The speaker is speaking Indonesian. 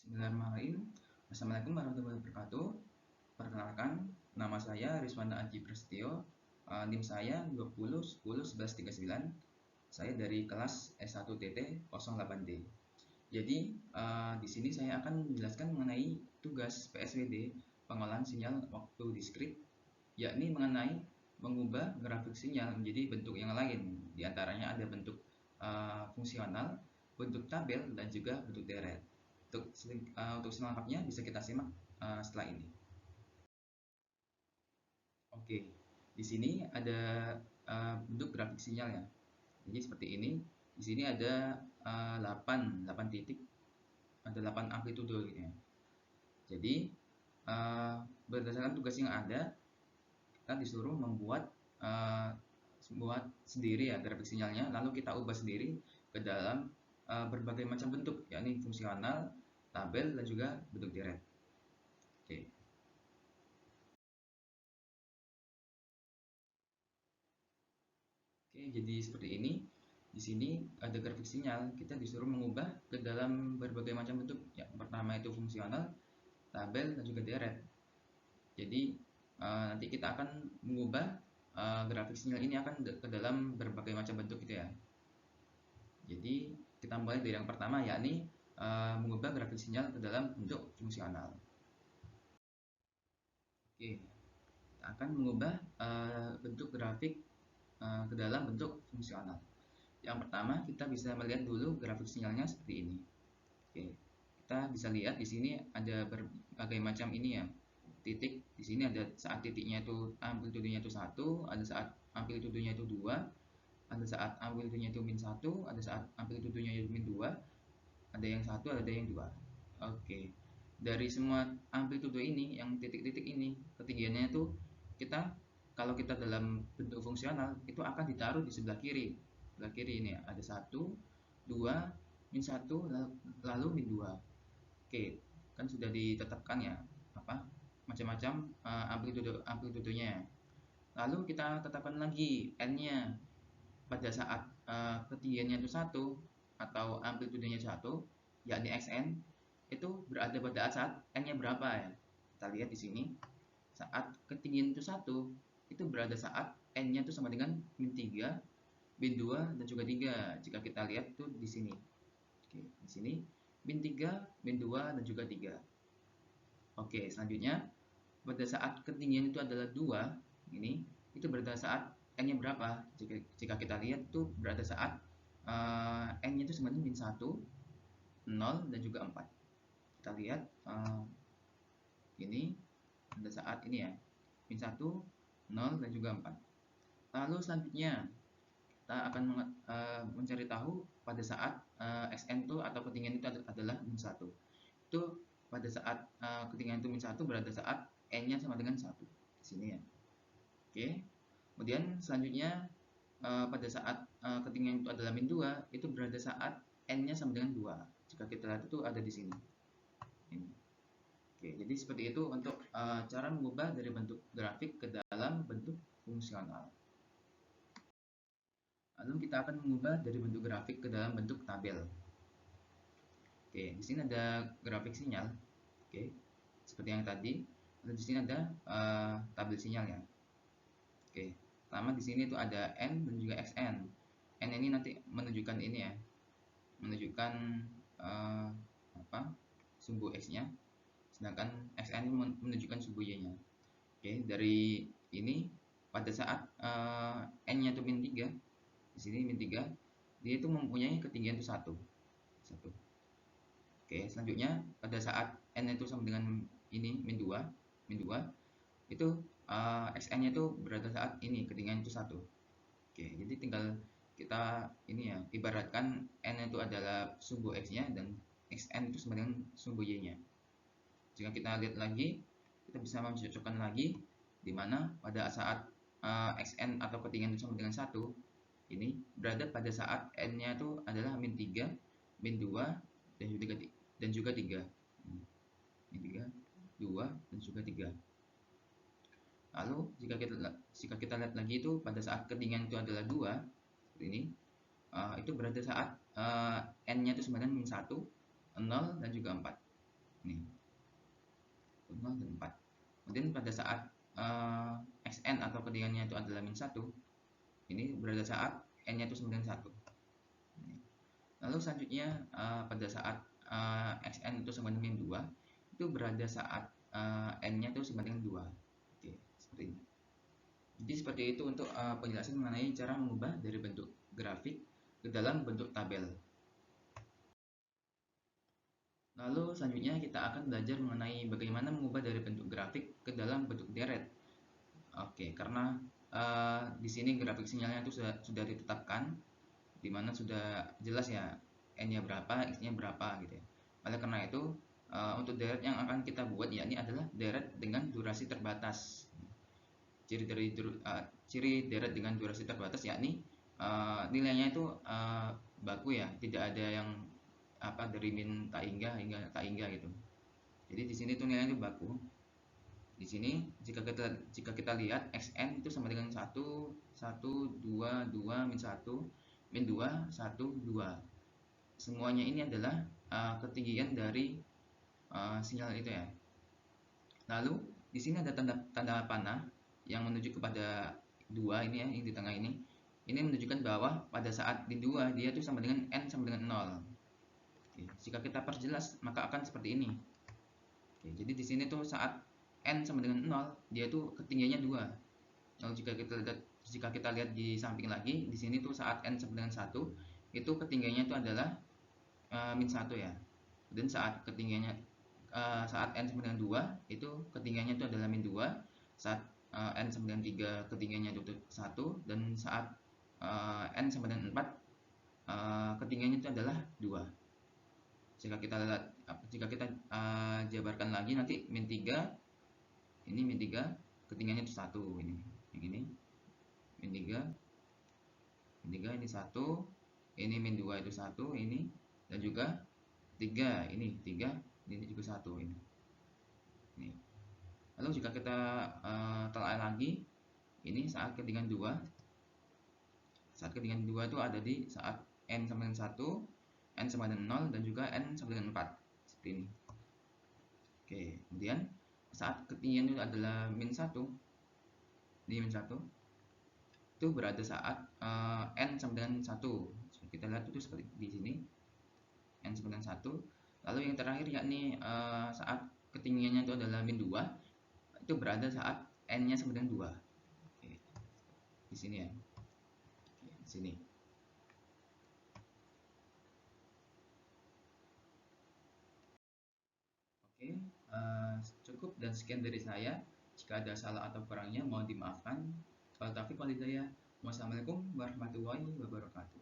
Bismillahirrahmanirrahim. Assalamualaikum warahmatullahi wabarakatuh. Perkenalkan, nama saya Rizwana Aji Prasetyo. NIM saya 20101139. Saya dari kelas S1TT 08D. Jadi, di sini saya akan menjelaskan mengenai tugas PSWD, pengolahan sinyal waktu diskrit, yakni mengenai mengubah grafik sinyal menjadi bentuk yang lain. Di antaranya ada bentuk fungsional, bentuk tabel, dan juga bentuk deret. Untuk selengkapnya bisa kita simak setelah ini. Oke, di sini ada bentuk grafik sinyal ya. Jadi seperti ini. Di sini ada 8 titik, ada 8 amplitude gitu ya. Jadi berdasarkan tugas yang ada, kita disuruh membuat sendiri ya grafik sinyalnya, lalu kita ubah sendiri ke dalam berbagai macam bentuk, yakni fungsional, tabel, dan juga bentuk deret. Oke. Oke, jadi seperti ini. Di sini ada grafik sinyal, kita disuruh mengubah ke dalam berbagai macam bentuk. Yang pertama itu fungsional, tabel, dan juga deret. Jadi nanti kita akan mengubah grafik sinyal ini akan ke dalam berbagai macam bentuk gitu ya. Jadi kita mulai dari yang pertama, yakni mengubah grafik sinyal ke dalam bentuk fungsional. Oke, kita akan mengubah bentuk grafik ke dalam bentuk fungsional. Yang pertama, kita bisa melihat dulu grafik sinyalnya seperti ini. Oke, kita bisa lihat di sini ada berbagai macam ini ya, titik. Di sini ada saat titiknya itu amplitudenya itu 1, ada saat amplitudenya itu 2, ada saat amplitudenya itu -1, ada saat amplitudenya itu -2, ada yang 1, ada yang 2. Oke, dari semua amplitude ini, yang titik-titik ini, ketinggiannya itu kita, kalau kita dalam bentuk fungsional, itu akan ditaruh di sebelah kiri. Sebelah kiri ini ya, ada 1, 2, -1, lalu -2. Oke, kan sudah ditetapkan ya, apa macam-macam amplitudenya. Lalu kita tetapkan lagi n-nya. Pada saat ketinggiannya itu 1 atau amplitudenya 1, yakni xn, itu berada pada saat n-nya berapa ya. Kita lihat di sini, saat ketinggian itu 1, itu berada saat n-nya itu sama dengan -3, -2, dan juga 3. Jika kita lihat tuh di sini. Oke, di sini -3, -2, dan juga 3. Oke, selanjutnya pada saat ketinggian itu adalah 2, ini itu berada saat n-nya berapa? Jika kita lihat tuh berada saat n-nya itu sama dengan -1, 0, dan juga 4. Kita lihat ini pada saat ini ya, -1, 0, dan juga 4. Lalu selanjutnya kita akan mencari tahu pada saat xn itu atau ketinggian itu adalah -1. Itu pada saat ketinggian itu -1 berada saat n-nya sama dengan 1 di sini ya. Oke. Kemudian selanjutnya pada saat ketinggian itu adalah -2, itu berada saat n-nya sama dengan 2. Jika kita lihat itu ada di sini. Ini. Oke, jadi seperti itu untuk cara mengubah dari bentuk grafik ke dalam bentuk fungsional. Lalu kita akan mengubah dari bentuk grafik ke dalam bentuk tabel. Oke, di sini ada grafik sinyal. Oke, seperti yang tadi. Lalu di sini ada tabel sinyalnya. Oke, pertama di sini itu ada n dan juga xn. N ini nanti menunjukkan ini ya, menunjukkan sumbu x-nya, sedangkan xn menunjukkan sumbu y-nya. Oke, dari ini pada saat n-nya itu -3, di sini -3, dia itu mempunyai ketinggian itu 1. Oke, selanjutnya pada saat n itu sama dengan ini -2, itu xn-nya itu berada saat ini ketinggian itu 1. Oke, jadi tinggal kita ini ya, ibaratkan n itu adalah sumbu x-nya dan xn itu sama dengan sumbu y-nya. Jika kita lihat lagi, kita bisa mencocokkan lagi di mana pada saat xn atau ketinggian itu sama dengan 1, ini berada pada saat n-nya itu adalah -3, -2, dan juga 3. -3, 2, dan juga 3. Lalu jika kita lihat lagi itu pada saat ketinggian itu adalah 2, seperti ini, itu berada saat n-nya itu sama dengan -1, 0, dan juga 4. Nih, 0 dan 4. Kemudian pada saat xn atau ketinggiannya itu adalah min 1, ini berada saat n-nya itu sama dengan 1. Lalu selanjutnya pada saat xn itu sama dengan min 2, itu berada saat n-nya itu sama dengan 2. Oke, seperti ini. Jadi seperti itu untuk penjelasan mengenai cara mengubah dari bentuk grafik ke dalam bentuk tabel. Lalu selanjutnya kita akan belajar mengenai bagaimana mengubah dari bentuk grafik ke dalam bentuk deret. Oke, karena di sini grafik sinyalnya itu sudah ditetapkan, di mana sudah jelas ya n-nya berapa, x-nya berapa gitu ya. Oleh karena itu untuk deret yang akan kita buat yakni adalah deret dengan durasi terbatas. Ciri deret dengan durasi terbatas yakni nilainya itu baku ya, tidak ada yang dari min tak hingga tak hingga gitu. Jadi di sini tuh nilainya itu baku. Di sini jika kita lihat xn itu sama dengan 1 1 2 2 min 1 min 2 1 2. Semuanya ini adalah ketinggian dari sinyal itu ya. Lalu di sini ada tanda panah yang menuju kepada 2 ini ya, yang di tengah ini. Ini menunjukkan bahwa pada saat di 2 dia itu sama dengan n sama dengan 0. Oke, jika kita perjelas maka akan seperti ini. Oke, jadi di sini tuh saat n sama dengan 0 dia itu ketinggiannya 2. Lalu jika kita lihat di samping lagi, di sini tuh saat n sama dengan 1 itu ketinggiannya itu adalah min 1 ya. Dan saat ketinggiannya saat n sama dengan 2 itu ketinggiannya itu adalah min 2. Saat n sama dengan 3 ketinggiannya itu 1, dan saat n sama dengan 4 ketinggiannya itu adalah 2. Jika kita jabarkan lagi nanti min 3, ini min 3 ketinggiannya itu 1, ini yang ini min 3 ini 1, ini min 2 itu 1, ini, dan juga 3 ini 3, ini juga 1 ini. Lalu jika kita telah lagi, ini saat ketinggian 2. Saat ketinggian 2 itu ada di saat n sama dengan 1, n sama dengan 0, dan juga n sama dengan 4. Seperti ini. Oke, kemudian saat ketinggian itu adalah min 1, ini min 1, itu berada saat n sama dengan 1. Kita lihat itu seperti di sini, n sama dengan 1. Lalu yang terakhir yakni saat ketinggiannya itu adalah min 2, itu berada saat n-nya sama dengan 2. Oke, di sini ya. Oke, di sini. Oke, cukup dan sekian dari saya. Jika ada salah atau kurangnya mohon dimaafkan. Wassalamualaikum warahmatullahi wabarakatuh.